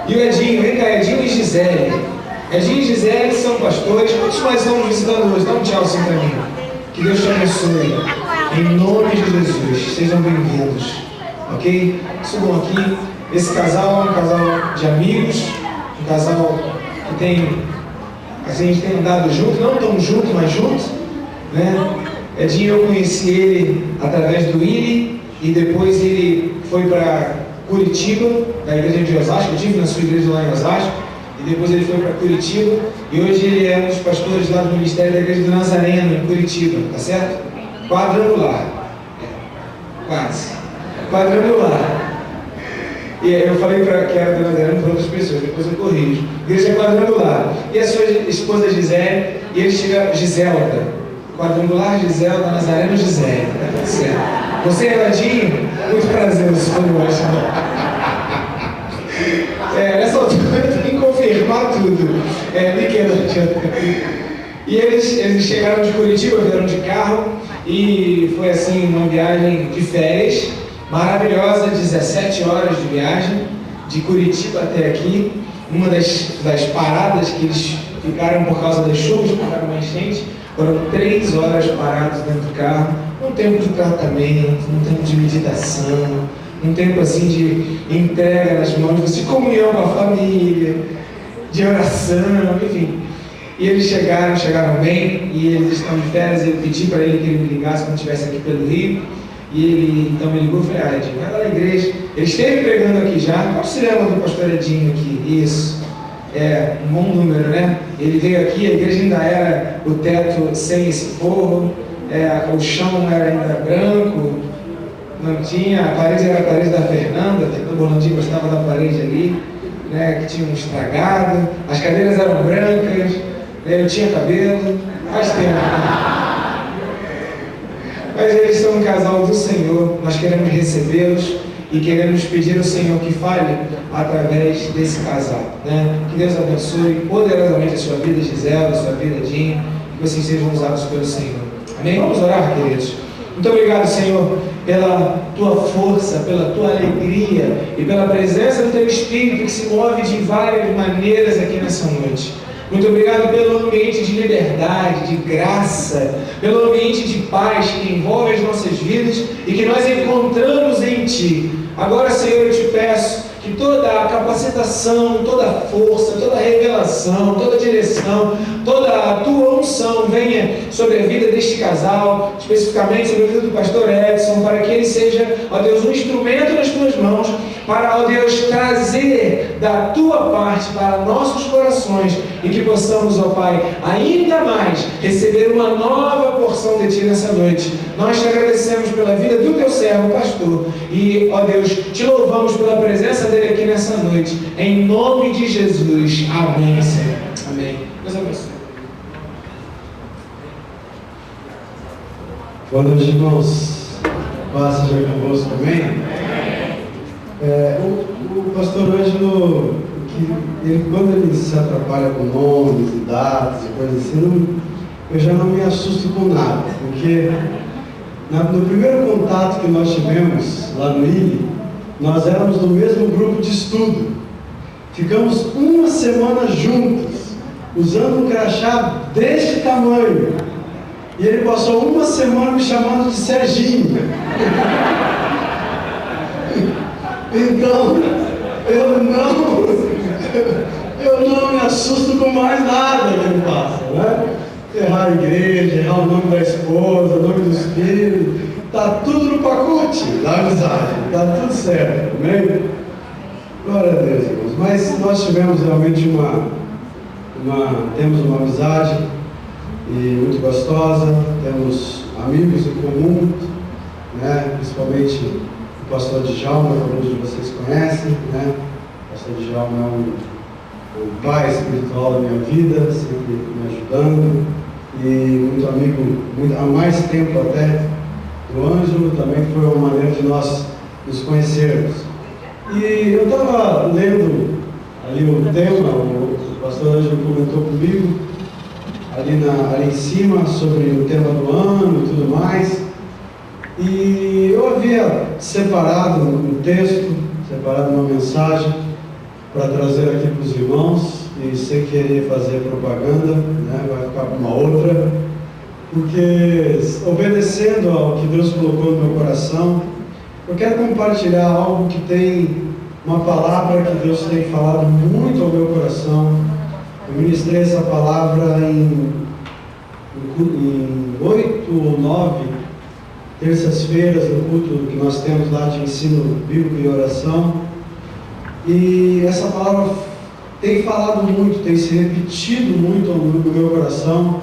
E o Edinho, vem cá, Edinho e Gisele. Edinho e Gisele são pastores. Quantos mais estamos visitando hoje? Dá um tchau assim pra mim. Que Deus te abençoe. Em nome de Jesus, sejam bem-vindos. Ok? Subam aqui. Esse casal é um casal de amigos, um casal que tem, assim, a gente tem andado junto, não tão junto, mas junto, né? Edinho, eu conheci ele através do Willi, e depois ele foi para Curitiba, da igreja de Osasco. Eu estive na sua igreja lá em Osasco, e depois ele foi para Curitiba, e hoje ele é um dos pastores lá do Ministério da Igreja do Nazareno, em Curitiba, tá certo? Quadrangular. Quase. Quadrangular. E eu falei que era do Nazareno para outras pessoas, depois eu corrijo. Igreja quadrangular. E a sua esposa Gisele, e eles tiveram Giselda. Quadrangular, Giselda, Nazareno, Gisele. Tá tudo certo. Você é Edinho? Muito prazer, eu sou o Washington. Nessa altura eu tenho que confirmar tudo. E eles chegaram de Curitiba, vieram de carro, e foi assim uma viagem de férias maravilhosa, 17 horas de viagem, de Curitiba até aqui. Uma das paradas que eles ficaram por causa das chuvas, por causa da enchente, foram 3 horas parados dentro do carro, um tempo de tratamento, um tempo de meditação, um tempo assim de entrega nas mãos, de comunhão com a família, de oração, enfim. E eles chegaram bem, e eles estão de férias. Eu pedi para ele que ele me ligasse quando estivesse aqui pelo Rio. E ele então me ligou e falei: Edinho, vai lá na igreja. Ele esteve pregando aqui já. Qual se lembra do pastor Edinho aqui? Isso. Um bom número, né? Ele veio aqui, a igreja ainda era o teto sem esse forro, o chão era ainda branco, não tinha, a parede era a parede da Fernanda, o Rolandinho gostava da parede ali, né, que tinha um estragado, as cadeiras eram brancas, eu tinha cabelo, faz tempo, né? Mas eles são um casal do Senhor, nós queremos recebê-los e queremos pedir ao Senhor que fale através desse casal, né? Que Deus abençoe poderosamente a sua vida, Gisela, a sua vida, Dinho, que vocês sejam usados pelo Senhor. Amém? Vamos orar, queridos. Muito obrigado, Senhor, pela tua força, pela tua alegria e pela presença do teu Espírito que se move de várias maneiras aqui nessa noite. Muito obrigado pelo ambiente de liberdade, de graça, pelo ambiente de paz que envolve as nossas vidas e que nós encontramos em Ti. Agora, Senhor, eu te peço que toda a capacitação, toda a força, toda a revelação, toda a direção, toda a tua unção venha sobre a vida deste casal, especificamente sobre a vida do pastor Edson, para que ele seja, ó Deus, um instrumento nas tuas mãos, para, ó Deus, trazer da tua parte para nossos corações e que possamos, ó Pai, ainda mais receber uma nova porção de Ti nessa noite. Nós te agradecemos pela vida do teu servo, pastor, e, ó Deus, te louvamos pela presença dele aqui nessa noite. Em nome de Jesus. Amém, Senhor. Amém. Deus abençoe. Boa noite, irmãos. Paz seja convosco também. O pastor Ângelo, quando ele se atrapalha com nomes e datas e coisas assim, eu já não me assusto com nada, porque no primeiro contato que nós tivemos lá no ILE, nós éramos do mesmo grupo de estudo. Ficamos uma semana juntos, usando um crachá deste tamanho. E ele passou uma semana me chamando de Serginho. Então, eu não me assusto com mais nada que ele passa, né? Errar a igreja, errar o nome da esposa, o nome dos filhos, está tudo no pacote da amizade, está tudo certo, amém? Glória a Deus, irmãos. Mas nós tivemos realmente temos uma amizade e muito gostosa, temos amigos em comum, né? Principalmente o pastor Djalma, que alguns de vocês conhecem, né? O pastor Djalma é um pai espiritual da minha vida, sempre me ajudando, e muito amigo, há mais tempo até do Ângelo, também foi uma maneira de nós nos conhecermos. E eu estava lendo ali o tema, o pastor Ângelo comentou comigo, ali em cima, sobre o tema do ano e tudo mais, e eu havia separado um texto, separado uma mensagem, para trazer aqui para os irmãos, e sem querer fazer propaganda, né, vai ficar para uma outra, porque obedecendo ao que Deus colocou no meu coração, eu quero compartilhar algo que tem uma palavra que Deus tem falado muito ao meu coração. Eu ministrei essa palavra em 8 ou 9 terças-feiras no culto que nós temos lá de ensino bíblico e oração. E essa palavra tem falado muito, tem se repetido muito no meu coração.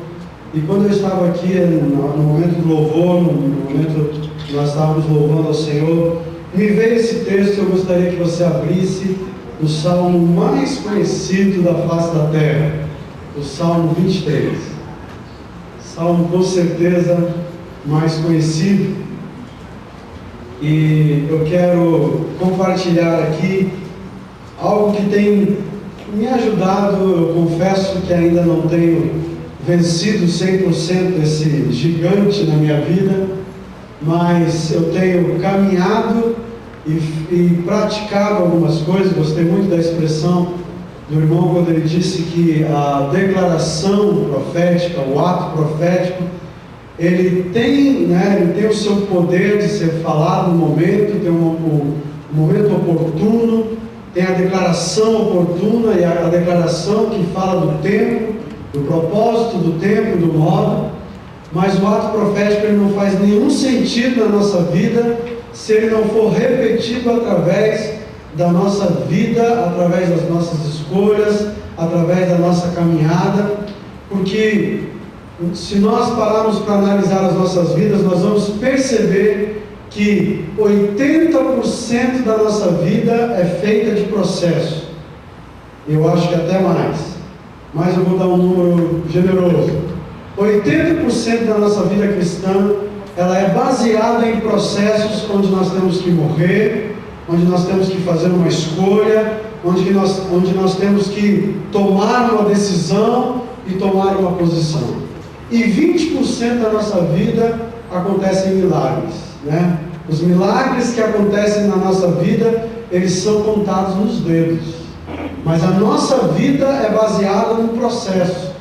E quando eu estava aqui no momento do louvor, no momento que nós estávamos louvando ao Senhor, me veio esse texto. Eu gostaria que você abrisse o salmo mais conhecido da face da terra, o Salmo 23. Salmo com certeza mais conhecido. E eu quero compartilhar aqui algo que tem me ajudado. Eu confesso que ainda não tenho vencido 100% esse gigante na minha vida, mas eu tenho caminhado e praticado algumas coisas. Gostei muito da expressão do irmão quando ele disse que a declaração profética, o ato profético, ele tem o seu poder de ser falado no momento, tem um momento oportuno, tem a declaração oportuna e a declaração que fala do tempo, do propósito, do tempo, do modo. Mas o ato profético ele não faz nenhum sentido na nossa vida se ele não for repetido através da nossa vida, através das nossas escolhas, através da nossa caminhada, porque se nós pararmos para analisar as nossas vidas, nós vamos perceber que 80% da nossa vida é feita de processo. Eu acho que até mais, mas eu vou dar um número generoso. 80% da nossa vida cristã, ela é baseada em processos onde nós temos que morrer, onde nós temos que fazer uma escolha, onde nós temos que tomar uma decisão e tomar uma posição. E 20% da nossa vida acontecem milagres, né? Os milagres que acontecem na nossa vida, eles são contados nos dedos. Mas a nossa vida é baseada no processo,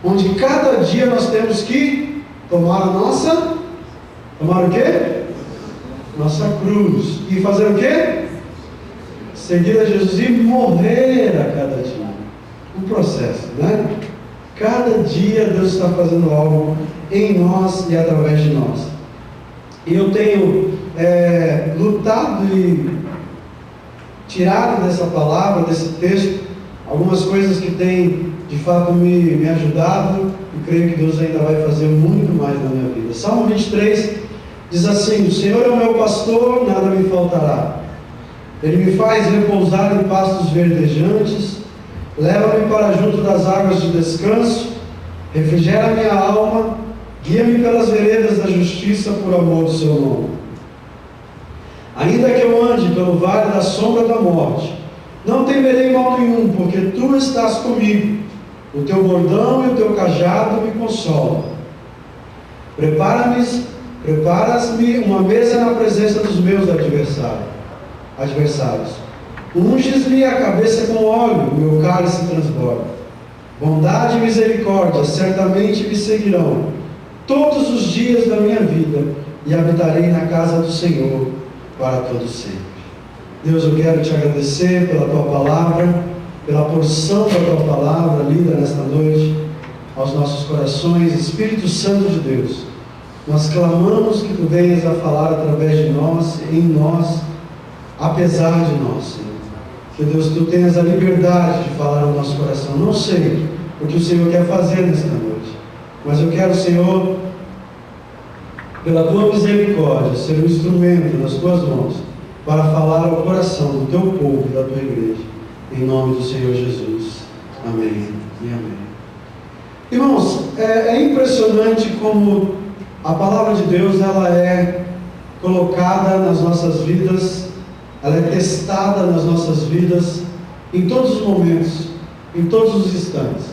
onde cada dia nós temos que tomar o quê? Nossa cruz. E fazer o quê? Seguir a Jesus e morrer a cada dia. Um processo, né? Cada dia Deus está fazendo algo em nós e através de nós. E eu tenho lutado e tirado dessa palavra, desse texto, algumas coisas que têm de fato me ajudado, e creio que Deus ainda vai fazer muito mais na minha vida. Salmo 23 diz assim: o Senhor é o meu pastor, nada me faltará. Ele me faz repousar em pastos verdejantes, leva-me para junto das águas de descanso, refrigera minha alma, guia-me pelas veredas da justiça por amor do seu nome. Ainda que eu ande pelo vale da sombra da morte, não temerei mal nenhum, porque tu estás comigo. O teu bordão e o teu cajado me consolam. Preparas-me uma mesa na presença dos meus adversários. Unges-me a cabeça com óleo, o meu cálice transborda. Bondade e misericórdia certamente me seguirão todos os dias da minha vida, e habitarei na casa do Senhor para todo sempre. Deus, eu quero te agradecer pela tua palavra, pela porção da tua palavra lida nesta noite aos nossos corações. Espírito Santo de Deus, nós clamamos que tu venhas a falar através de nós, em nós, apesar de nós, Senhor. Que Deus, tu tenhas a liberdade de falar ao nosso coração. Não sei o que o Senhor quer fazer nesta noite, mas eu quero, Senhor, pela tua misericórdia, ser um instrumento nas tuas mãos para falar ao coração do teu povo e da tua igreja, em nome do Senhor Jesus. Amém e amém. Irmãos, é impressionante como a palavra de Deus ela é colocada nas nossas vidas, ela é testada nas nossas vidas em todos os momentos, em todos os instantes.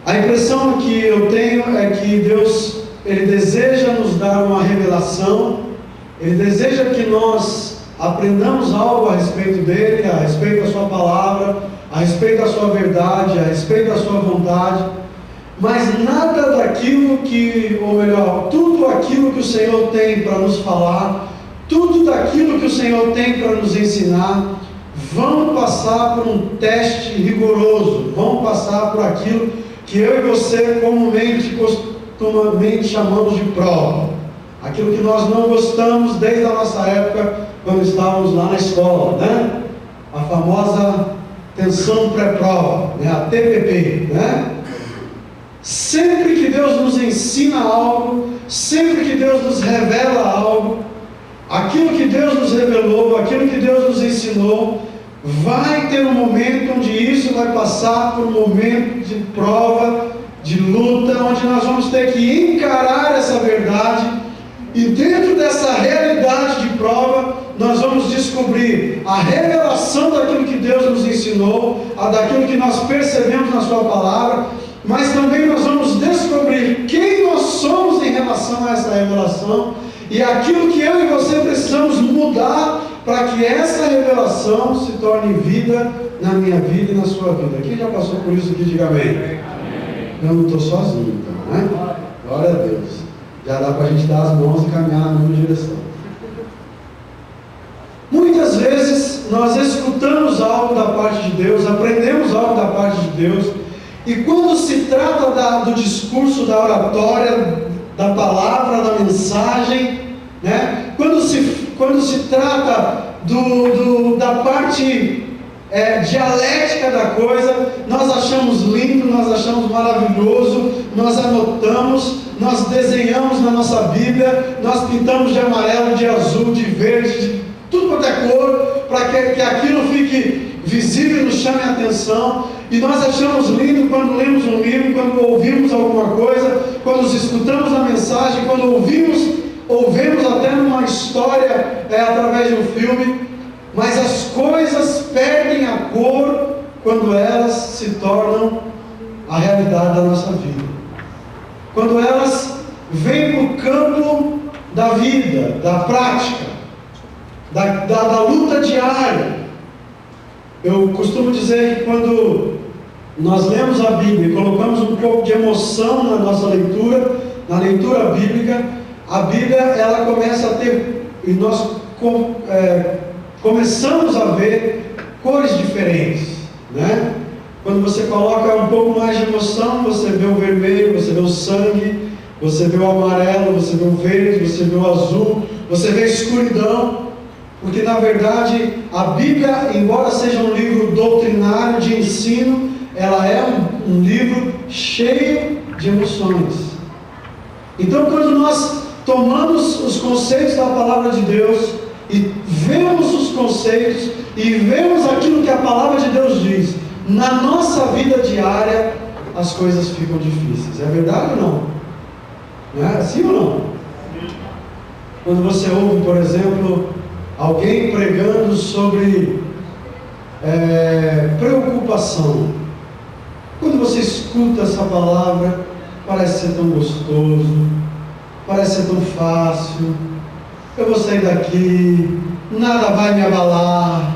A impressão que eu tenho é que Deus, Ele deseja nos dar uma revelação, Ele deseja que nós aprendamos algo a respeito dele, a respeito da sua palavra, a respeito da sua verdade, a respeito da sua vontade, mas nada daquilo que, ou melhor, tudo aquilo que o Senhor tem para nos falar, tudo daquilo que o Senhor tem para nos ensinar, vão passar por um teste rigoroso, vão passar por aquilo que eu e você costumamente chamamos de prova, aquilo que nós não gostamos desde a nossa época, quando estávamos lá na escola, né? A famosa tensão pré-prova, né? A TPP, né? Sempre que Deus nos ensina algo, sempre que Deus nos revela algo, aquilo que Deus nos revelou, aquilo que Deus nos ensinou, vai ter um momento onde isso vai passar por um momento de prova, de luta, onde nós vamos ter que encarar essa verdade, e dentro dessa realidade de prova, nós vamos descobrir a revelação daquilo que Deus nos ensinou, daquilo que nós percebemos na sua palavra, mas também nós vamos descobrir quem nós somos em relação a essa revelação, e aquilo que eu e você precisamos mudar para que essa revelação se torne vida na minha vida e na sua vida. Quem já passou por isso aqui, diga amém. Eu não estou sozinho, então, né? Glória a Deus. Já dá para a gente dar as mãos e caminhar na mesma direção. Muitas vezes nós escutamos algo da parte de Deus, aprendemos algo da parte de Deus, e quando se trata do discurso, da oratória, da palavra, da mensagem, né? Quando se trata da parte dialética da coisa, nós achamos lindo, nós achamos maravilhoso, nós anotamos, nós desenhamos na nossa Bíblia, nós pintamos de amarelo, de azul, de verde, de tudo quanto é cor, para que aquilo fique visível e nos chame a atenção, e nós achamos lindo quando lemos um livro, quando ouvimos alguma coisa, quando escutamos a mensagem, quando ouvimos até numa história através de um filme, mas as coisas perdem a cor quando elas se tornam a realidade da nossa vida, quando elas vêm para o campo da vida, da prática, da luta diária. Eu costumo dizer que quando nós lemos a Bíblia e colocamos um pouco de emoção na nossa leitura, na leitura bíblica, a Bíblia ela começa a ter, e nós começamos a ver cores diferentes, né? Quando você coloca um pouco mais de emoção, você vê o vermelho, você vê o sangue, você vê o amarelo, você vê o verde, você vê o azul, você vê a escuridão, porque na verdade a Bíblia, embora seja um livro doutrinário de ensino, ela é um livro cheio de emoções. Então quando nós tomamos os conceitos da palavra de Deus e vemos os conceitos e vemos aquilo que a palavra de Deus diz na nossa vida diária, as coisas ficam difíceis. É verdade ou não? Não é assim ou não? Quando você ouve, por exemplo, alguém pregando sobre preocupação, quando você escuta essa palavra, parece ser tão gostoso, parece ser tão fácil. Eu vou sair daqui, nada vai me abalar,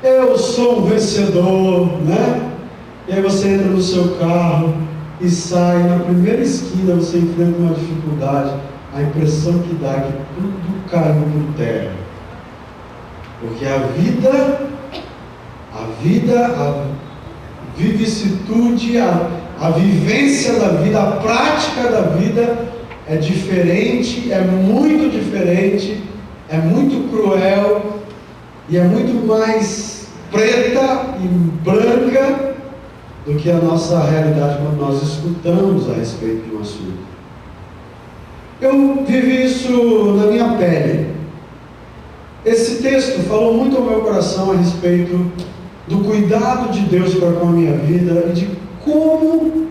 eu sou um vencedor, né? E aí você entra no seu carro e sai, na primeira esquina você enfrenta uma dificuldade, a impressão que dá é que tudo caiu por terra, porque a vicissitude, a vivência da vida, a prática da vida é diferente, é muito diferente, é muito cruel e é muito mais preta e branca do que a nossa realidade quando nós escutamos a respeito de um assunto. Eu vivi isso na minha pele. Esse texto falou muito ao meu coração a respeito do cuidado de Deus para com a minha vida e de como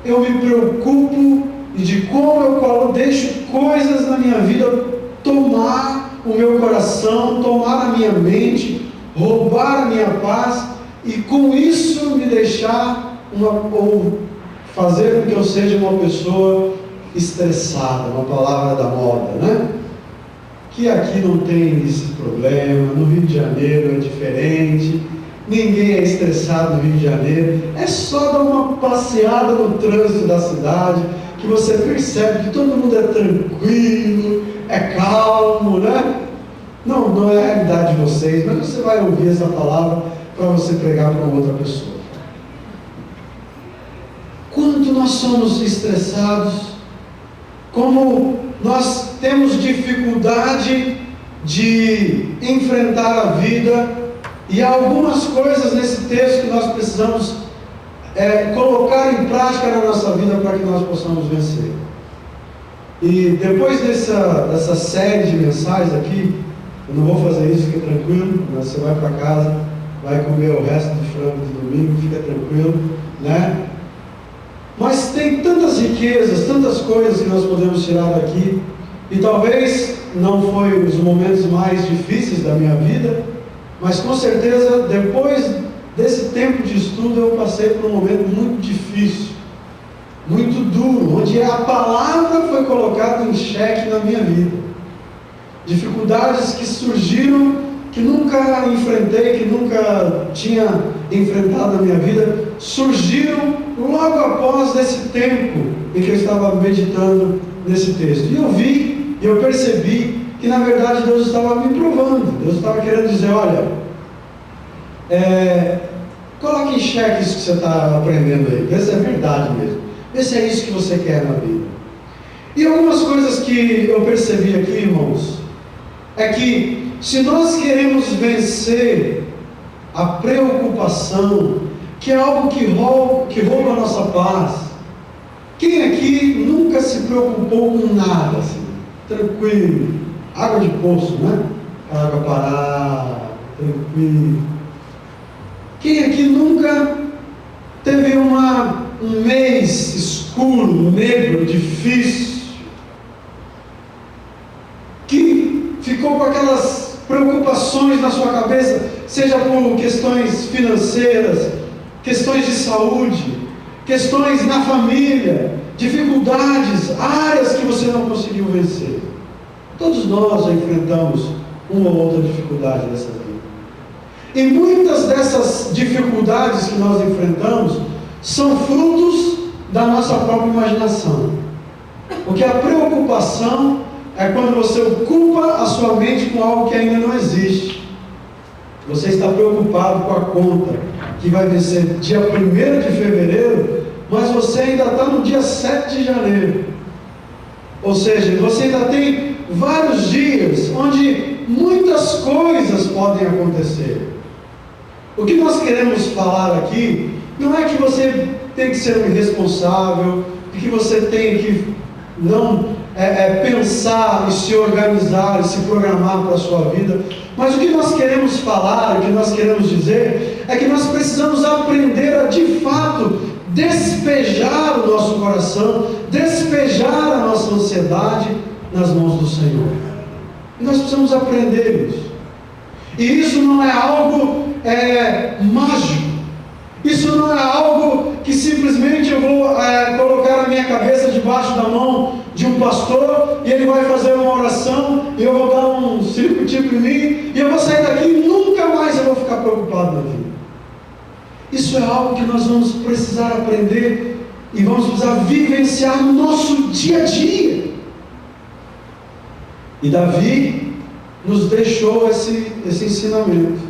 eu me preocupo e de como eu deixo coisas na minha vida tomar o meu coração, tomar a minha mente, roubar a minha paz e com isso me deixar ou fazer com que eu seja uma pessoa estressada, uma palavra da moda, né? que aqui não tem esse problema, no Rio de Janeiro é diferente, ninguém é estressado no Rio de Janeiro, é só dar uma passeada no trânsito da cidade, que você percebe que todo mundo é tranquilo, é calmo, né? Não é a realidade de vocês, mas você vai ouvir essa palavra para você pregar para outra pessoa. Quando nós somos estressados, como nós temos dificuldade de enfrentar a vida, e há algumas coisas nesse texto que nós precisamos colocar em prática na nossa vida para que nós possamos vencer. E depois dessa série de mensagens aqui, eu não vou fazer isso, fica tranquilo, mas você vai para casa, vai comer o resto do frango de domingo, fica tranquilo, né? Mas tem tantas riquezas, tantas coisas que nós podemos tirar daqui, e talvez não foi os momentos mais difíceis da minha vida, mas com certeza depois desse tempo de estudo eu passei por um momento muito difícil, muito duro, onde a palavra foi colocada em xeque na minha vida. Dificuldades que surgiram, que nunca enfrentei, que nunca tinha enfrentado na minha vida, surgiram logo após esse tempo em que eu estava meditando nesse texto. E eu vi, e eu percebi que na verdade Deus estava me provando. Deus estava querendo dizer, olha, coloque em xeque isso que você está aprendendo aí, vê se é verdade mesmo, vê se é isso que você quer na vida. E algumas coisas que eu percebi aqui, irmãos, é que se nós queremos vencer a preocupação, que é algo que rouba a nossa paz. Quem aqui nunca se preocupou com nada, assim, tranquilo, água de poço, né? Água parada, tranquilo. Quem aqui nunca teve um mês escuro, negro, difícil, que ficou com aquelas preocupações na sua cabeça, seja por questões financeiras, questões de saúde, questões na família, dificuldades, áreas que você não conseguiu vencer? Todos nós já enfrentamos uma ou outra dificuldade dessa vida. E muitas dessas dificuldades que nós enfrentamos são frutos da nossa própria imaginação. Porque a preocupação é quando você ocupa a sua mente com algo que ainda não existe. Você está preocupado com a conta que vai vencer dia 1º de fevereiro, mas você ainda está no dia 7 de janeiro. Ou seja, você ainda tem vários dias onde muitas coisas podem acontecer. O que nós queremos falar aqui não é que você tem que ser um irresponsável, que você tem que não pensar e se organizar e se programar para a sua vida, mas o que nós queremos falar, o que nós queremos dizer é que nós precisamos aprender a de fato despejar o nosso coração, despejar a nossa ansiedade nas mãos do Senhor. E nós precisamos aprender isso. E isso não é algo mágico. Isso não é algo que simplesmente eu vou colocar a minha cabeça debaixo da mão de um pastor e ele vai fazer uma oração e eu vou dar um circuito em mim e eu vou sair daqui e nunca mais eu vou ficar preocupado na vida. Isso é algo que nós vamos precisar aprender e vamos precisar vivenciar no nosso dia a dia. E Davi nos deixou esse ensinamento.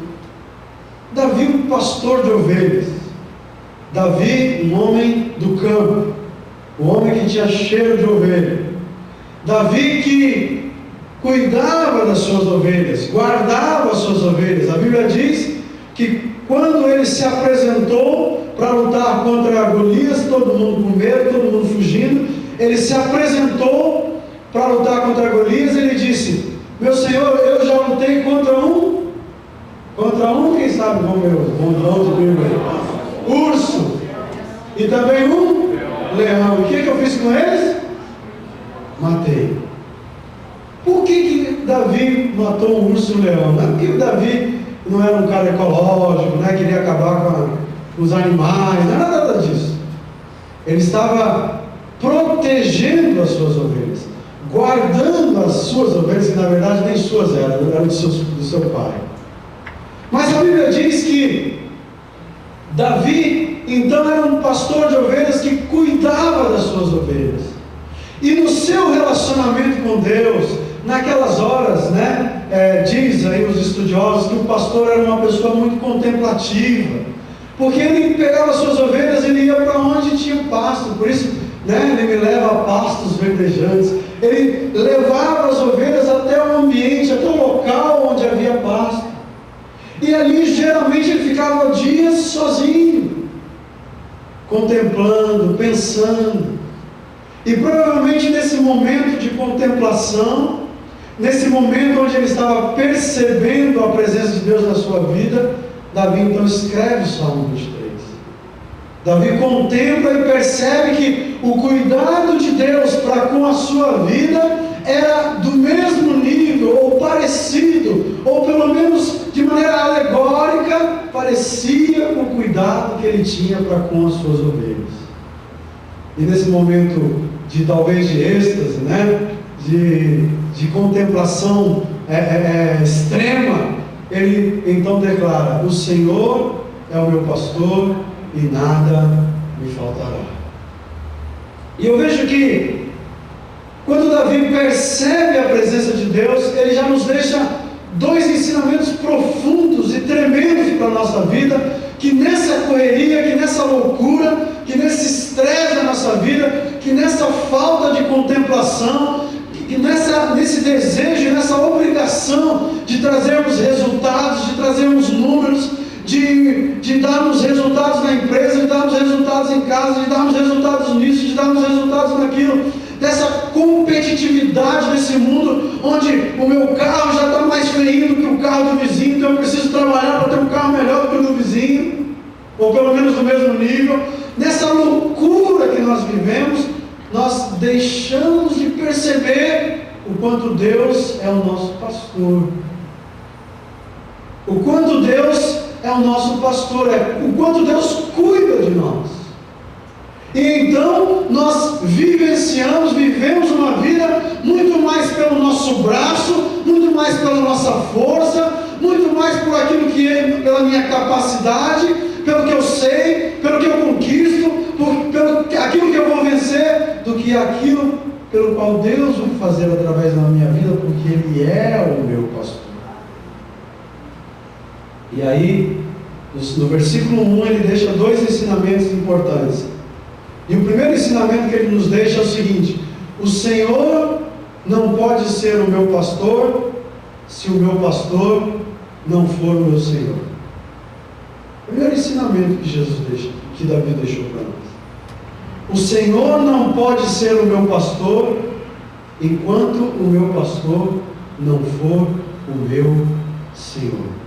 Davi, um pastor de ovelhas. Davi, um homem do campo, um homem que tinha cheiro de ovelha. Davi que cuidava das suas ovelhas, guardava as suas ovelhas. A Bíblia diz que quando ele se apresentou para lutar contra Golias, todo mundo com medo, todo mundo fugindo, ele se apresentou para lutar contra Golias, ele disse: meu Senhor, eu já lutei contra quem sabe, urso, e também um leão. E o que eu fiz com eles? Matei. Por que Davi matou um urso e um leão? Não é porque o Davi não era um cara ecológico, né? Queria acabar com os animais, não era nada disso. Ele estava protegendo as suas ovelhas, guardando as suas ovelhas, que na verdade nem suas eram do seu pai. Mas a Bíblia diz que Davi, então, era um pastor de ovelhas que cuidava das suas ovelhas. E no seu relacionamento com Deus, naquelas horas, diz aí os estudiosos que o pastor era uma pessoa muito contemplativa, porque ele pegava as suas ovelhas e ele ia para onde tinha pasto. Por isso, ele me leva a pastos verdejantes. Ele levava as ovelhas até o ambiente, até o local onde havia pasto. E ali geralmente ele ficava dias sozinho, contemplando, pensando. E provavelmente nesse momento de contemplação, nesse momento onde ele estava percebendo a presença de Deus na sua vida, Davi então escreve o Salmo 23. Davi contempla e percebe que o cuidado de Deus para com a sua vida era do mesmo nível, ou parecido, ou pelo menos de maneira alegórica, parecia com o cuidado que ele tinha para com as suas ovelhas. E nesse momento de talvez de êxtase, de contemplação extrema, ele então declara: o Senhor é o meu pastor e nada me faltará. E eu vejo que quando Davi percebe a presença de Deus, ele já nos deixa dois ensinamentos profundos e tremendos para a nossa vida, que nessa correria, que nessa loucura, que nesse estresse da nossa vida, que nessa falta de contemplação, que nesse desejo, nessa obrigação de trazermos resultados, de trazermos números, de darmos resultados na empresa, de darmos resultados em casa, de darmos resultados nisso, de darmos resultados naquilo, dessa competitividade desse mundo, onde o meu carro já está mais feinho do que o carro do vizinho, então eu preciso trabalhar para ter um carro melhor do que o do vizinho, ou pelo menos do mesmo nível. Nessa loucura que nós vivemos, nós deixamos de perceber o quanto Deus é o nosso pastor. O quanto Deus é o nosso pastor, o quanto Deus cuida de nós. E então nós vivemos uma vida muito mais pelo nosso braço, muito mais pela nossa força, muito mais por aquilo que é, pela minha capacidade, pelo que eu sei, pelo que eu conquisto, pelo aquilo que eu vou vencer, do que aquilo pelo qual Deus vai fazer através da minha vida, porque Ele é o meu pastor. E aí, no versículo 1, ele deixa dois ensinamentos importantes. E o primeiro ensinamento que ele nos deixa é o seguinte: o Senhor não pode ser o meu pastor se o meu pastor não for o meu Senhor. O primeiro ensinamento que Jesus deixa, que Davi deixou para nós. O Senhor não pode ser o meu pastor enquanto o meu pastor não for o meu Senhor.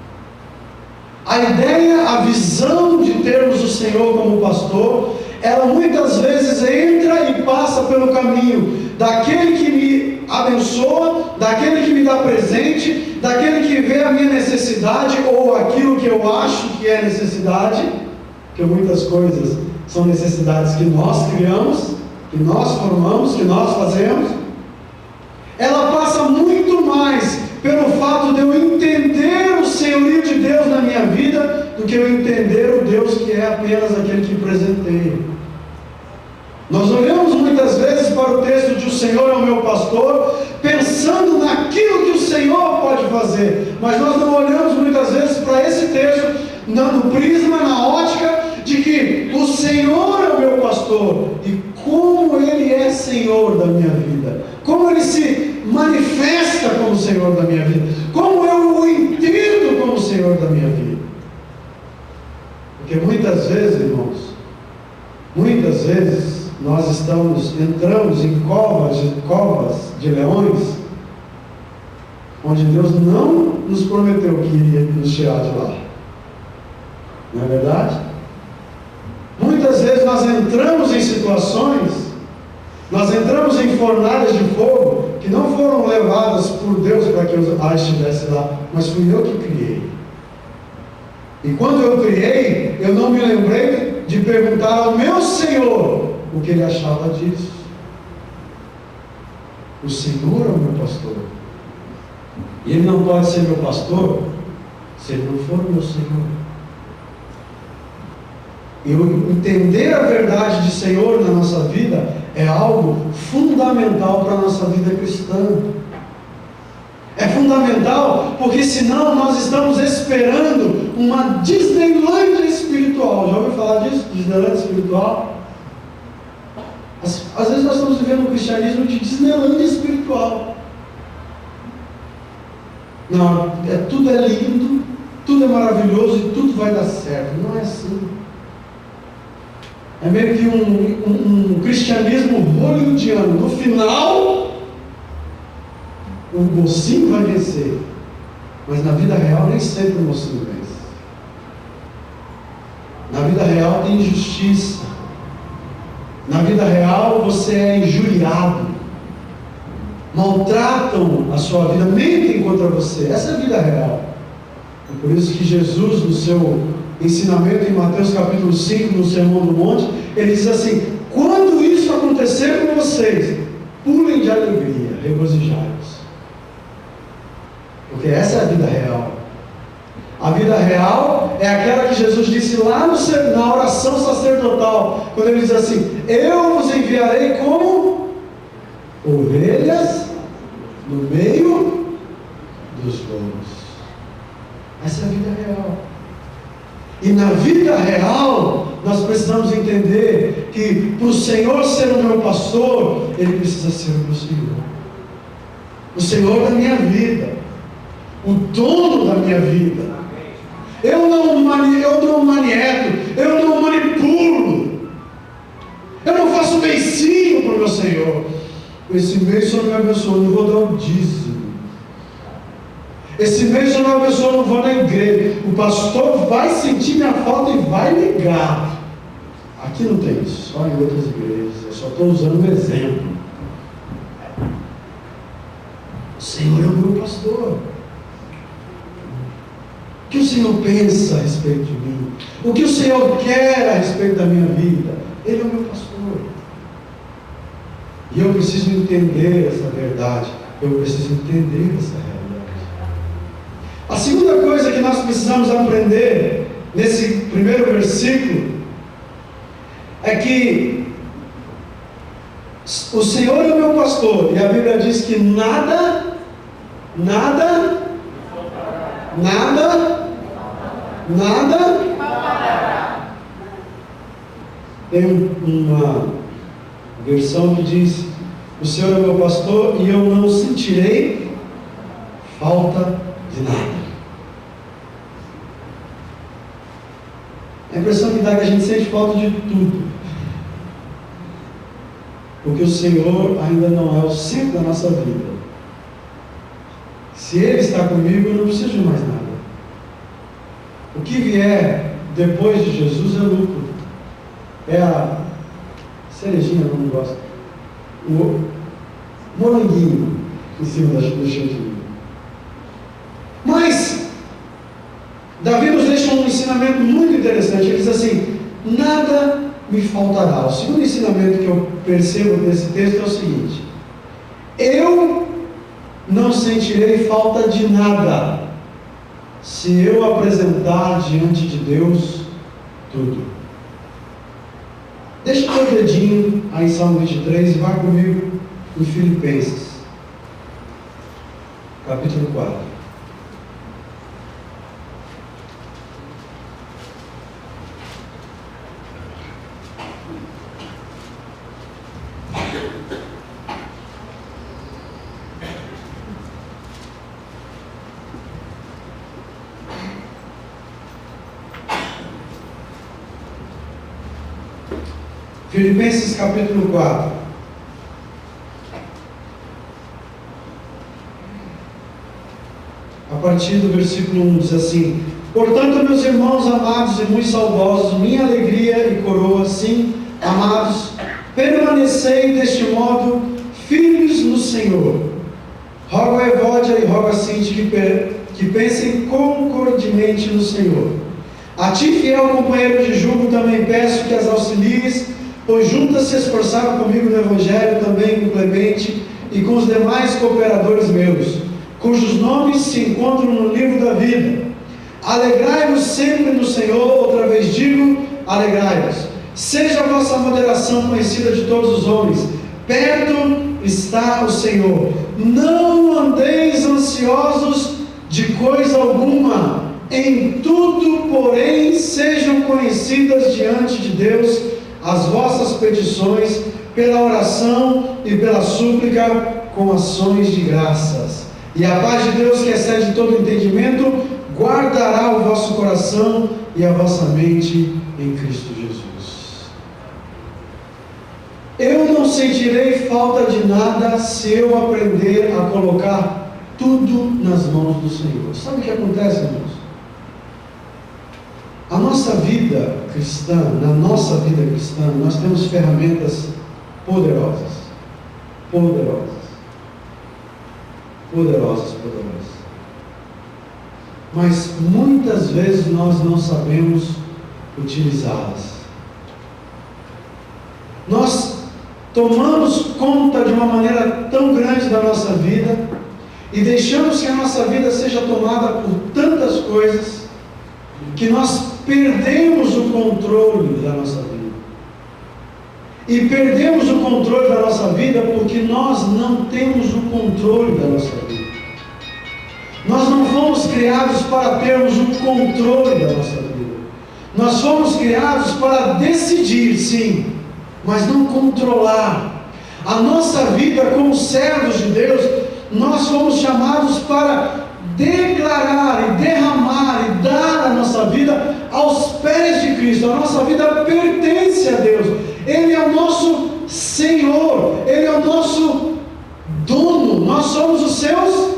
A ideia, a visão de termos o Senhor como pastor, ela muitas vezes entra e passa pelo caminho daquele que me abençoa, daquele que me dá presente, daquele que vê a minha necessidade ou aquilo que eu acho que é necessidade, porque muitas coisas são necessidades que nós criamos, que nós formamos, que nós fazemos. Ela passa muito mais pelo fato de eu entender o senhorio de Deus na minha vida do que eu entender o Deus que é apenas aquele que presenteia. Nós olhamos muitas vezes para o texto de o Senhor é o meu pastor, pensando naquilo que o Senhor pode fazer, mas nós não olhamos muitas vezes para esse texto no prisma, na ótica de que o Senhor é o meu pastor e como Ele é Senhor da minha vida, como Ele se manifesta como Senhor da minha vida, como eu o entendo como Senhor da minha vida. Porque muitas vezes, irmãos, muitas vezes nós entramos em covas de leões, onde Deus não nos prometeu que iria nos tirar de lá. Não é verdade? Muitas vezes nós entramos em situações, nós entramos em fornalhas de fogo que não foram levadas por Deus para que eu estivesse lá, mas fui eu que criei. E quando eu criei, eu não me lembrei de perguntar ao meu Senhor o que Ele achava disso. O Senhor é o meu pastor. E Ele não pode ser meu pastor se Ele não for o meu Senhor. Eu entender a verdade de Senhor na nossa vida é algo fundamental para a nossa vida cristã. É fundamental porque senão nós estamos esperando uma Disneylândia espiritual. Já ouviu falar disso? Disneylândia espiritual? Às vezes nós estamos vivendo um cristianismo de Disneylândia espiritual. Não, tudo é lindo, tudo é maravilhoso e tudo vai dar certo. Não é assim. É meio que um cristianismo hollywoodiano. No final, o mocinho vai vencer. Mas na vida real, nem sempre o mocinho vence. Na vida real tem injustiça. Na vida real você é injuriado. Maltratam a sua vida, mentem contra você. Essa é a vida real. É por isso que Jesus, no seu ensinamento em Mateus capítulo 5, no Sermão do Monte, ele diz assim: quando isso acontecer com vocês, pulem de alegria, regozijai-vos. Porque essa é a vida real. A vida real é aquela que Jesus disse lá na oração sacerdotal, quando ele diz assim: eu vos enviarei como ovelhas no meio dos lobos. Essa é a vida real. E na vida real, nós precisamos entender que para o Senhor ser o meu pastor, Ele precisa ser o meu Senhor. O Senhor da minha vida. O dono da minha vida. Eu não manieto, eu não manipulo. Eu não faço beicinho para o meu Senhor. Esse mês o Senhor me abençoou, não vou dar um dízimo. Esse mês o Senhor me abençoou, não vou na igreja. O pastor vai sentir minha falta e vai ligar. Aqui não tem isso, só em outras igrejas. Eu só estou usando um exemplo. O Senhor é o meu pastor. O que o Senhor pensa a respeito de mim? O que o Senhor quer a respeito da minha vida? Ele é o meu pastor. E eu preciso entender essa verdade. Eu preciso entender essa realidade. A segunda coisa que nós precisamos aprender nesse primeiro versículo é que o Senhor é o meu pastor. E a Bíblia diz que nada tem uma versão que diz: o Senhor é meu pastor e eu não sentirei falta de nada. A impressão que dá é que a gente sente falta de tudo, porque o Senhor ainda não é o centro da nossa vida. Se Ele está comigo, eu não preciso de mais nada. O que vier depois de Jesus é lucro. É a cerejinha, eu não gosto. O moranguinho em cima do chantilly. Mas Davi nos deixa um ensinamento muito interessante. Ele diz assim: nada me faltará. O segundo ensinamento que eu percebo nesse texto é o seguinte: eu não sentirei falta de nada se eu apresentar diante de Deus tudo. Deixa o teu dedinho aí em Salmo 23 e vai comigo em Filipenses, capítulo 4. Filipenses capítulo 4. A partir do versículo 1 diz assim: portanto, meus irmãos amados e muito saudosos, minha alegria e coroa, sim, amados, permanecei deste modo firmes no Senhor. Rogo a Evódia e rogo a Sinti que pensem concordemente no Senhor. A ti, fiel companheiro de jugo, também peço que as auxilies, pois juntas se esforçaram comigo no Evangelho, também com Clemente e com os demais cooperadores meus, cujos nomes se encontram no livro da vida. Alegrai-vos sempre no Senhor, outra vez digo, alegrai-vos. Seja a vossa moderação conhecida de todos os homens, perto está o Senhor. Não andeis ansiosos de coisa alguma, em tudo, porém, sejam conhecidas diante de Deus as vossas petições, pela oração e pela súplica, com ações de graças. E a paz de Deus, que excede todo entendimento, guardará o vosso coração e a vossa mente em Cristo Jesus. Eu não sentirei falta de nada se eu aprender a colocar tudo nas mãos do Senhor. Sabe o que acontece, irmãos? A nossa vida cristã, na nossa vida cristã, nós temos ferramentas poderosas. Mas muitas vezes nós não sabemos utilizá-las. Nós tomamos conta de uma maneira tão grande da nossa vida e deixamos que a nossa vida seja tomada por tantas coisas que nós perdemos o controle da nossa vida. E perdemos o controle da nossa vida porque nós não temos o controle da nossa vida. Nós não fomos criados para termos o controle da nossa vida. Nós fomos criados para decidir, sim, mas não controlar. A nossa vida como servos de Deus, nós fomos chamados para declarar e derramar e dar a nossa vida aos pés de Cristo. A nossa vida pertence a Deus. Ele é o nosso Senhor, Ele é o nosso dono. Nós somos os seus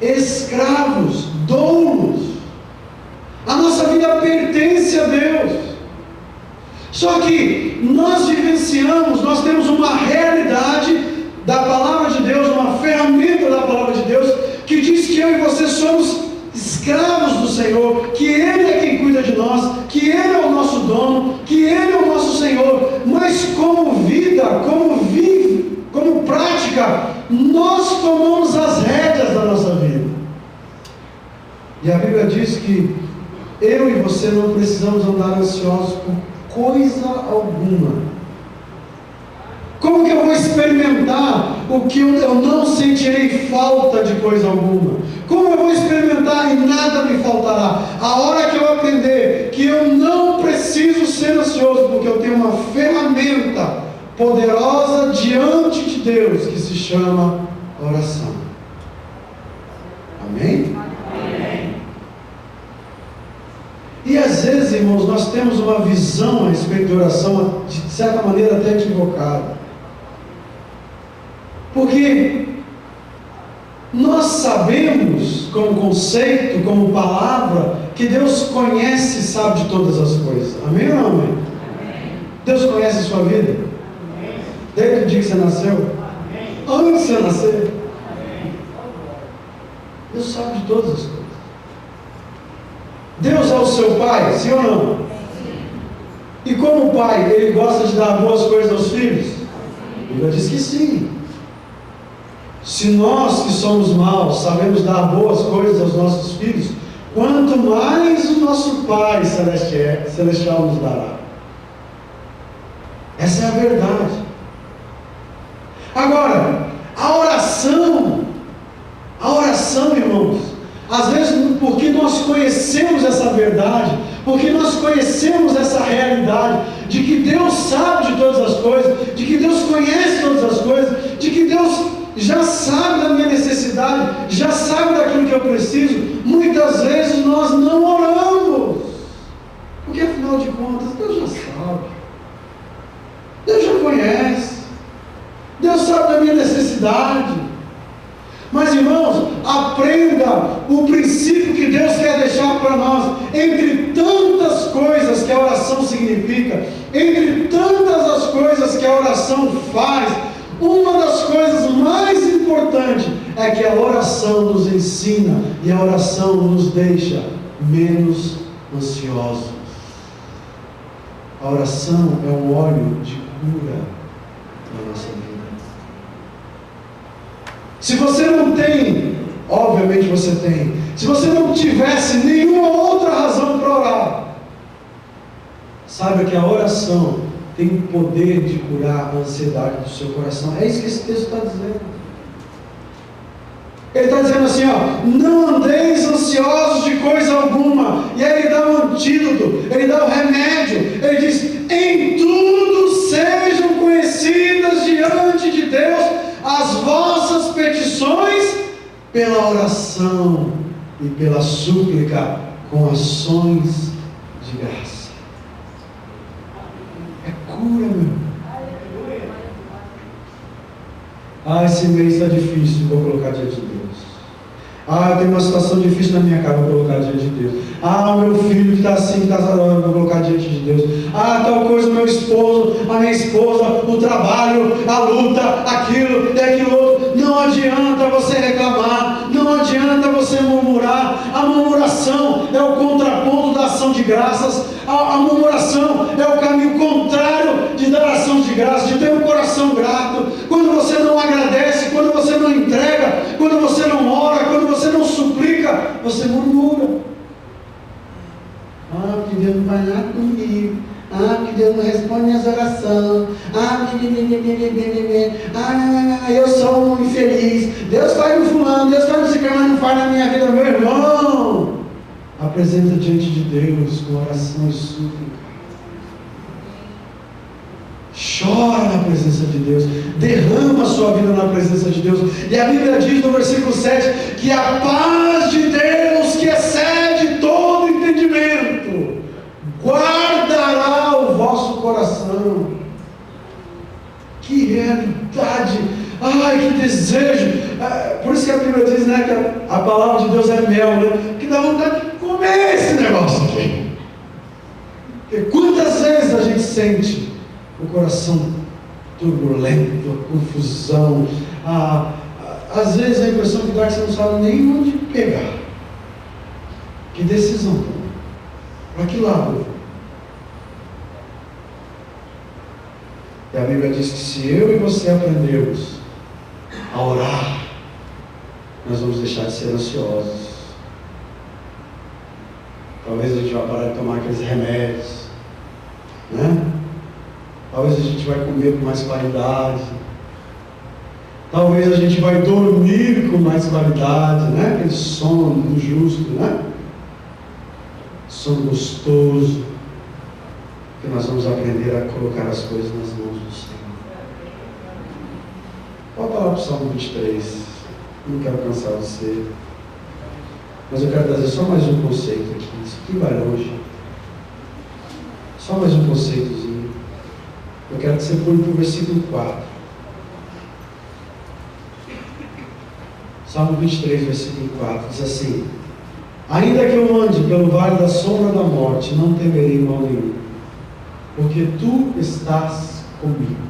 escravos, doulos. A nossa vida pertence a Deus. Só que nós vivenciamos, nós temos uma realidade da palavra de Deus, uma ferramenta da palavra de Deus, que diz que eu e você somos escravos do Senhor, que Ele é quem cuida de nós, que Ele é o nosso dono, que Ele é o nosso Senhor. Mas como vida, como prática, nós tomamos as rédeas da nossa vida. E a Bíblia diz que eu e você não precisamos andar ansiosos por coisa alguma. Como que eu vou experimentar o que eu não sentirei falta de coisa alguma? Como eu vou experimentar e nada me faltará? A hora que eu aprender que eu não preciso ser ansioso, porque eu tenho uma ferramenta poderosa diante de Deus, que se chama oração. Amém? Amém. E às vezes, irmãos, nós temos uma visão a respeito de oração, de certa maneira até equivocada. Porque nós sabemos, como conceito, como palavra, que Deus conhece e sabe de todas as coisas. Amém ou não amém? Amém. Deus conhece a sua vida? Amém. Desde o dia que você nasceu? Amém. Antes de você nascer? Amém. Deus sabe de todas as coisas. Deus é o seu pai, sim ou não? Sim. E como pai, Ele gosta de dar boas coisas aos filhos? A Bíblia diz que sim. Se nós que somos maus sabemos dar boas coisas aos nossos filhos, quanto mais o nosso Pai Celestial nos dará. Essa é a verdade. Agora, a oração, irmãos, às vezes porque nós conhecemos essa verdade, porque nós conhecemos essa realidade, de que Deus sabe de todas as coisas, de que Deus conhece todas as coisas, de que Deus já sabe da minha necessidade, já sabe daquilo que eu preciso, muitas vezes nós não oramos, porque afinal de contas Deus já sabe, Deus já conhece, Deus sabe da minha necessidade. Mas irmãos, aprenda o princípio que Deus quer deixar para nós. Entre tantas coisas que a oração significa, entre tantas as coisas que a oração faz, uma das coisas mais importantes é que a oração nos ensina e a oração nos deixa menos ansiosos. A oração é um óleo de cura na nossa vida. Se você não tem, obviamente você tem, se você não tivesse nenhuma outra razão para orar, saiba que a oração tem o poder de curar a ansiedade do seu coração. É isso que esse texto está dizendo. Ele está dizendo assim, ó, não andeis ansiosos de coisa alguma. E aí ele dá um antídoto, ele dá o remédio. Ele diz, em tudo sejam conhecidas diante de Deus as vossas petições pela oração e pela súplica com ações de graça. É cura, meu. Esse mês está difícil, vou colocar diante de Deus. Eu tenho uma situação difícil na minha casa, vou colocar diante de Deus. O meu filho que está assim, vou colocar diante de Deus. Tal coisa, meu esposo, a minha esposa, o trabalho, a luta, aquilo e aquilo outro. Não adianta você reclamar, não adianta você murmurar. A murmuração é o contraponto da ação de graças. A murmuração é o caminho contrário de dar ação de graças, de ter um coração grato. Quando você não agradece, quando você não entrega, quando você não ora, quando você não suplica, você murmura. Porque Deus não faz nada comigo. Que Deus não responde minhas orações. Eu sou um infeliz. Deus faz no fulano, Deus faz no ciclano, mas não faz na minha vida. Meu irmão, apresenta diante de Deus com oração e súplica. Chora na presença de Deus, derrama a sua vida na presença de Deus. E a Bíblia diz no versículo 7 que a paz de Deus, que excede todo entendimento, guardará o vosso coração. Que realidade, que desejo. Por isso que a Bíblia diz, né, que a palavra de Deus é mel, né, que dá vontade de comer esse negócio aqui. Porque quantas vezes a gente sente o coração turbulento, a confusão, às vezes a impressão que dá que você não sabe nem onde pegar. Que decisão tomar? Para que lado? E a Bíblia diz que se eu e você aprendermos a orar, nós vamos deixar de ser ansiosos. Talvez a gente vá parar de tomar aqueles remédios, né? Talvez a gente vai comer com mais qualidade. Talvez a gente vai dormir com mais qualidade, né? Aquele sono do justo, né? Sono gostoso. Que nós vamos aprender a colocar as coisas nas mãos do Senhor. Volta lá para o Salmo 23. Não quero cansar você. Mas eu quero trazer só mais um conceito aqui. Isso aqui vai longe. Só mais um conceitozinho. Eu quero que você pule para o versículo 4. Salmo 23, versículo 4, diz assim: ainda que eu ande pelo vale da sombra da morte, não temerei mal nenhum, porque tu estás comigo.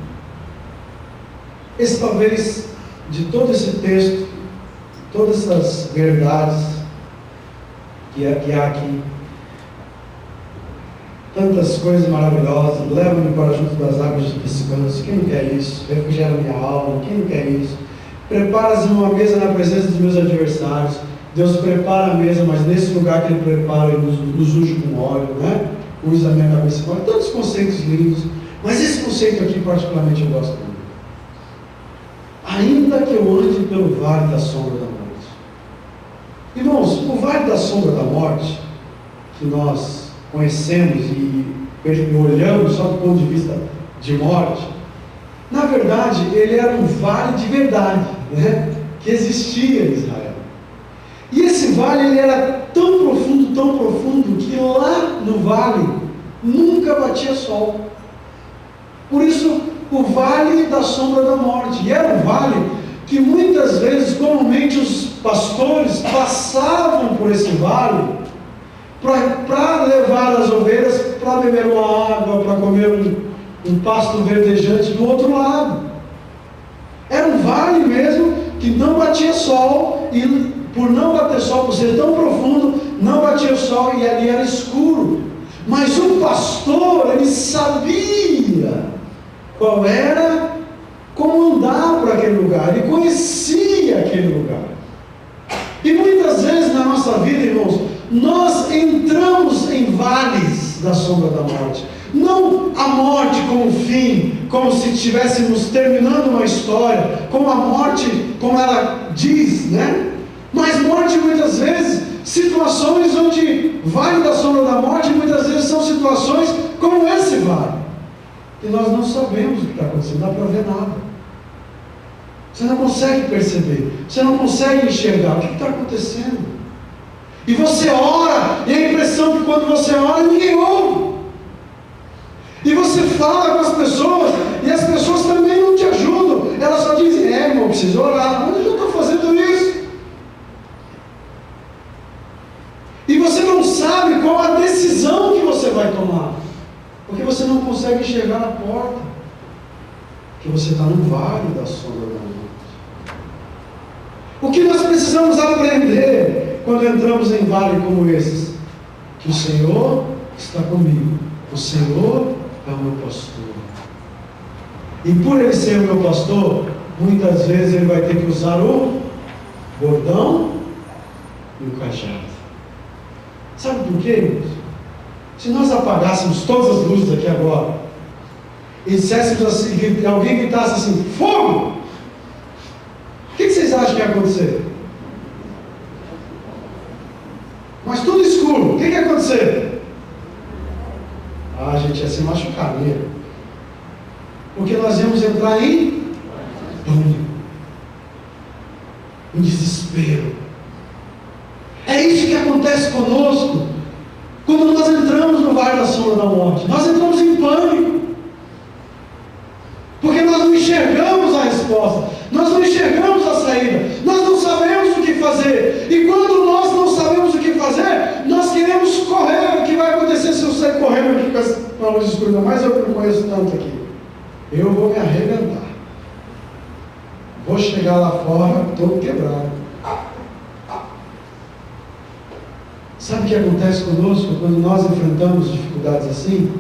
Esse talvez, de todo esse texto, todas essas verdades que há aqui, tantas coisas maravilhosas, leva-me para junto das águas de descanso. Quem não quer isso? Refrigera minha alma. Quem não quer isso? Preparas uma mesa na presença dos meus adversários. Deus prepara a mesa, mas nesse lugar que Ele prepara, Ele nos unge com óleo, né? Usa a minha cabeça com óleo. Tantos conceitos lindos. Mas esse conceito aqui, particularmente, eu gosto muito. Ainda que eu ande pelo vale da sombra da morte. Irmãos, o vale da sombra da morte, que nós conhecemos e olhamos só do ponto de vista de morte, na verdade ele era um vale de verdade, né? Que existia em Israel. E esse vale ele era tão profundo, que lá no vale nunca batia sol. Por isso o vale da sombra da morte. E era um vale que muitas vezes, comumente, os pastores passavam por esse vale para levar as ovelhas para beber uma água, para comer um pasto verdejante do outro lado. Era um vale mesmo que não batia sol, e por não bater sol, por ser tão profundo, não batia sol e ali era escuro. Mas o pastor, ele sabia como andar por aquele lugar, ele conhecia naquele lugar. E muitas vezes na nossa vida, irmãos, nós entramos em vales da sombra da morte. Não a morte como fim, como se estivéssemos terminando uma história, como a morte, como ela diz, né? Mas morte muitas vezes, situações onde vale da sombra da morte, muitas vezes são situações como esse vale. E nós não sabemos o que está acontecendo, não dá para ver nada. Você não consegue perceber, você não consegue enxergar o que está acontecendo. E você ora, e a impressão que quando você ora, ninguém ouve. E você fala com as pessoas, e as pessoas também não te ajudam. Elas só dizem, irmão, preciso orar. Mas eu estou fazendo isso. E você não sabe qual a decisão que você vai tomar. Porque você não consegue enxergar na porta. Porque você está no vale da sombra da morte. O que nós precisamos aprender quando entramos em vale como esses? Que o Senhor está comigo. O Senhor é o meu pastor. E por ele ser o meu pastor, muitas vezes ele vai ter que usar o bordão e o cajado. Sabe por quê, irmãos? Se nós apagássemos todas as luzes aqui agora, e disséssemos assim, alguém gritasse assim, fogo! O que vocês acham que ia acontecer? Mas tudo escuro, o que ia acontecer? A gente ia se machucar mesmo. Porque nós íamos entrar em pânico, em desespero. É isso que acontece conosco quando nós entramos no vale da sombra da morte. Nós entramos em pânico, porque nós não enxergamos a resposta, nós não enxergamos a saída, nós não sabemos o que fazer. E quando nós não sabemos o que fazer, nós queremos correr. O que vai acontecer se eu sair correndo aqui com a luz escura? Mas eu não conheço tanto aqui. Eu vou me arrebentar. Vou chegar lá fora todo quebrado. Sabe o que acontece conosco quando nós enfrentamos dificuldades assim?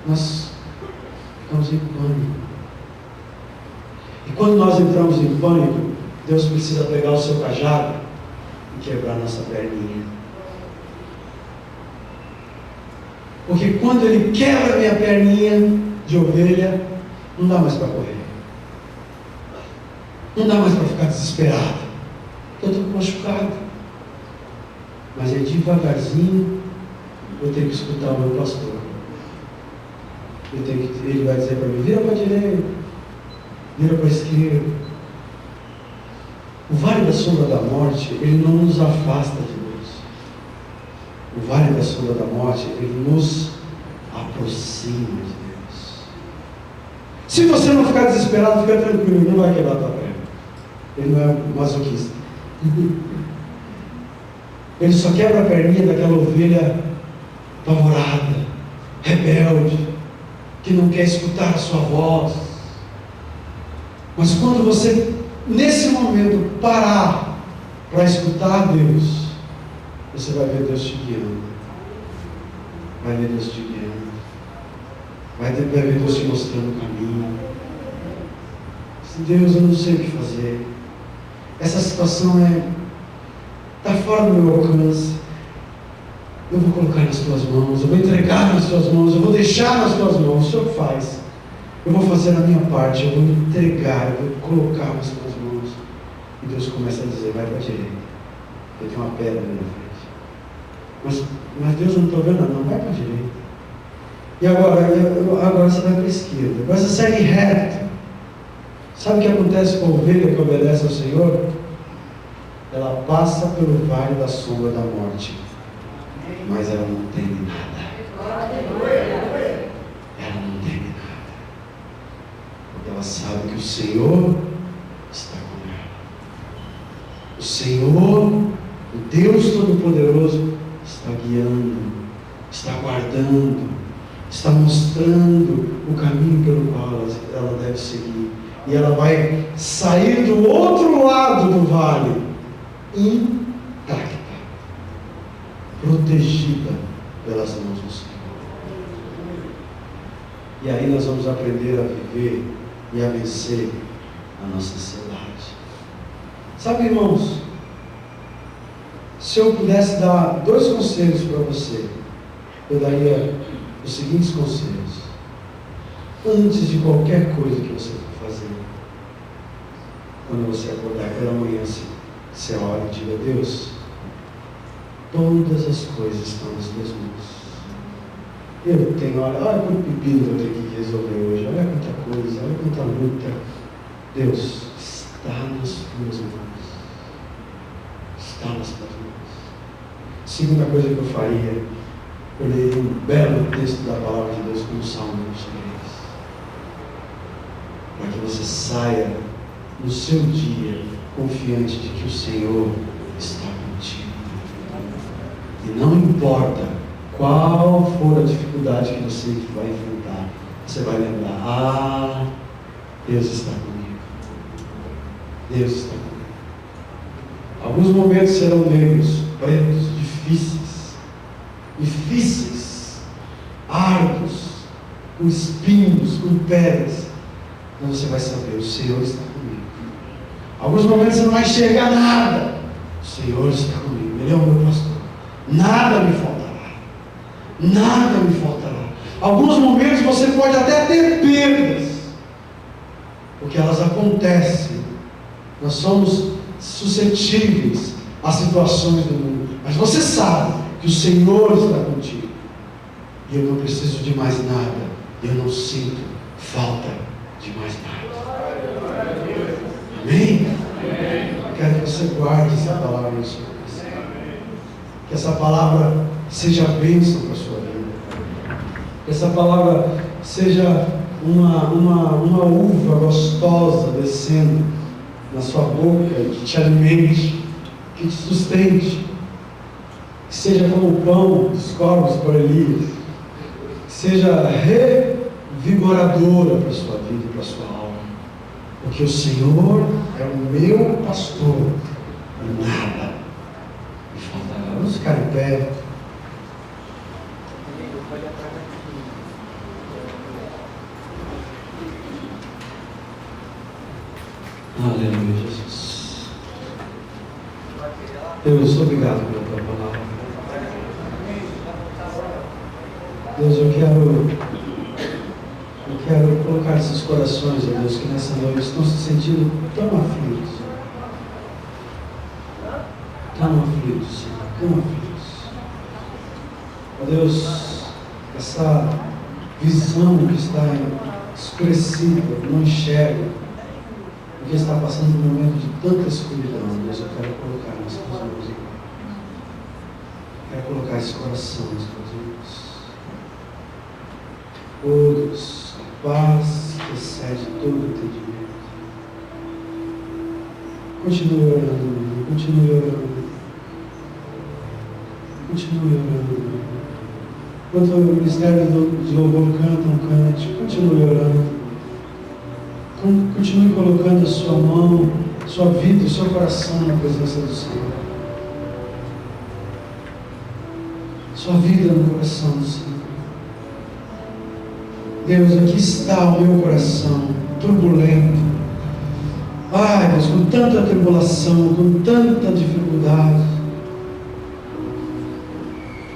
Nós ficamos em pânico. E quando nós entramos em pânico, Deus precisa pegar o seu cajado e quebrar nossa perninha. Porque quando Ele quebra a minha perninha de ovelha, não dá mais para correr. Não dá mais para ficar desesperado. Eu estou machucado. Mas é devagarzinho, eu tenho que escutar o meu pastor. Ele vai dizer para mim, vira para a direita, vira para a esquerda. O vale da sombra da morte, ele não nos afasta de Deus. O vale da sombra da morte, ele nos aproxima de Deus. Se você não ficar desesperado, fica tranquilo, ele não vai quebrar a tua perna. Ele não é masoquista. Ele só quebra a perninha daquela ovelha apavorada, rebelde, que não quer escutar a sua voz. Mas quando você, nesse momento, parar para escutar Deus, você vai ver Deus te guiando. Vai ver Deus te guiando. Vai ver Deus te mostrando o caminho. Deus, eu não sei o que fazer. Essa situação está fora do meu alcance. Eu vou colocar nas tuas mãos, eu vou entregar nas tuas mãos, eu vou deixar nas tuas mãos. O Senhor faz. Eu vou fazer a minha parte, eu vou me entregar, eu vou colocar nas tuas mãos. E Deus começa a dizer, vai para a direita. Eu tenho uma pedra na minha frente. Mas Deus, eu não estou vendo nada, não, vai para a direita. E agora você vai para a esquerda. Agora você segue reto. Sabe o que acontece com a ovelha que obedece ao Senhor? Ela passa pelo vale da sombra da morte, mas ela não teme nada. Ela não teme nada, porque ela sabe que o Senhor está com ela. O Senhor, o Deus Todo-Poderoso, está guiando, está guardando, está mostrando o caminho pelo qual ela deve seguir. E ela vai sair do outro lado do vale, intacta, protegida pelas mãos do Senhor. E aí nós vamos aprender a viver e a vencer a nossa ansiedade. Sabe, irmãos, se eu pudesse dar 2 conselhos para você, eu daria os seguintes conselhos. Antes de qualquer coisa que você for fazer, quando você acordar pela manhã, você ora e diga: Deus, todas as coisas estão nas tuas mãos. Eu tenho, olha quanto pepino eu tenho que resolver hoje, olha quanta coisa, olha quanta luta. Deus, está nas tuas mãos. Está nas tuas mãos. Segunda coisa que eu faria, eu leria um belo texto da palavra de Deus como Salmo 23. Para que você saia no seu dia confiante de que o Senhor está contigo. E não importa qual for a dificuldade que você vai enfrentar, você vai lembrar: Deus está comigo. Deus está comigo. Alguns momentos serão negros, pretos, difíceis, árduos, com espinhos, com pedras. Mas você vai saber: o Senhor está comigo. Alguns momentos você não vai enxergar nada. O Senhor está comigo. Ele é o meu pastor. Nada me faltará. Nada me faltará. Alguns momentos você pode até ter perdas, porque elas acontecem. Nós somos suscetíveis às situações do mundo. Mas você sabe que o Senhor está contigo. E eu não preciso de mais nada. Eu não sinto falta de mais nada. Amém? Eu quero que você guarde essa palavra no seu coração. Que essa palavra seja bênção para a sua vida. Que essa palavra seja uma uva gostosa descendo na sua boca, que te alimente, que te sustente. Que seja como o pão dos corvos por Elias. Que seja revigoradora para a sua vida e para a sua alma. Porque o Senhor é o meu pastor e nada me faltará. Vamos ficar em pé. Aleluia, Jesus. Deus, obrigado pela tua palavra. Deus, eu quero colocar esses corações, ó Deus, que nessa noite estão se sentindo tão aflitos. Tão aflitos, Senhor, tão aflitos. Ó Deus, essa visão que está escurecida, que não enxerga, porque está passando um momento de tanta escuridão, Deus, eu quero colocar nas tuas mãos. Quero colocar esse coração nas tuas mãos. Oh Deus, a paz que excede todo entendimento. Continue orando, continue orando. Continue orando. Enquanto o ministério de louvor canta um cântico, continue orando. Continue colocando a sua mão, sua vida, o seu coração na presença do Senhor. Sua vida no coração do Senhor. Deus, aqui está o meu coração, turbulento. Ai, Deus, com tanta tribulação, com tanta dificuldade.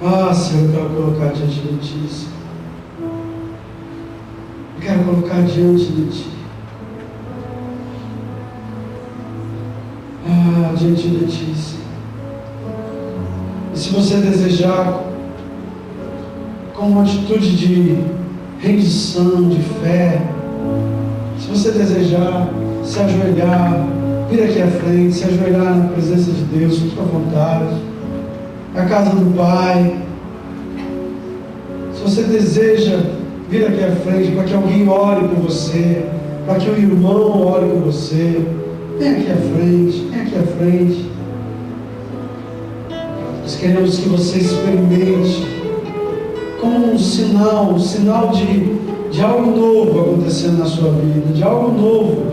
Ah, Senhor, eu quero colocar diante de Ti, Senhor. Eu quero colocar diante de Ti. Ah, diante de Ti, Senhor. E se você desejar, com uma atitude de rendição, de fé, se você desejar se ajoelhar, vir aqui à frente, se ajoelhar na presença de Deus, fique à vontade, na casa do Pai. Se você deseja vir aqui à frente para que alguém ore por você, para que o irmão ore por você, vem aqui à frente, vem aqui à frente. Nós queremos que você experimente como um sinal de algo novo acontecendo na sua vida, de algo novo,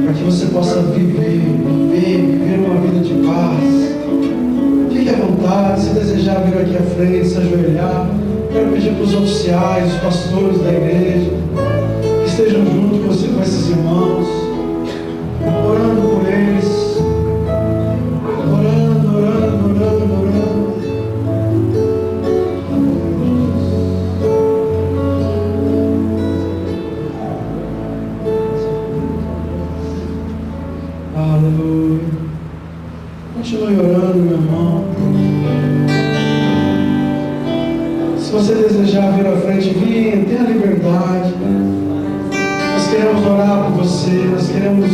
para que você possa viver uma vida de paz. Fique à vontade, se desejar vir aqui à frente, se ajoelhar. Quero pedir para os oficiais, os pastores da igreja, que estejam junto com esses irmãos. orando por eles, orando. Aleluia. Continue orando, meu irmão. Se você desejar vir à frente, venha, tenha liberdade. Nós queremos orar por você, nós queremos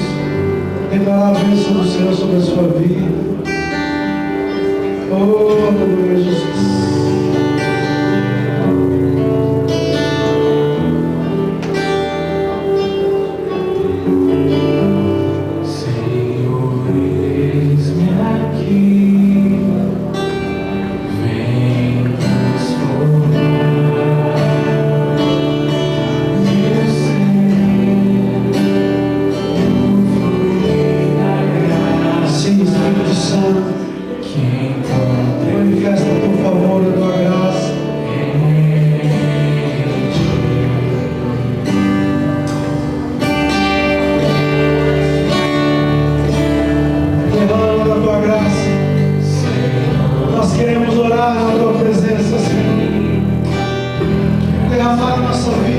declarar a bênção do Senhor sobre a sua vida. Oh, aleluia, Jesus. Manifesta, por favor, a tua graça. Derrama a tua graça. Nós queremos orar na tua presença, Senhor. Derramar a nossa vida.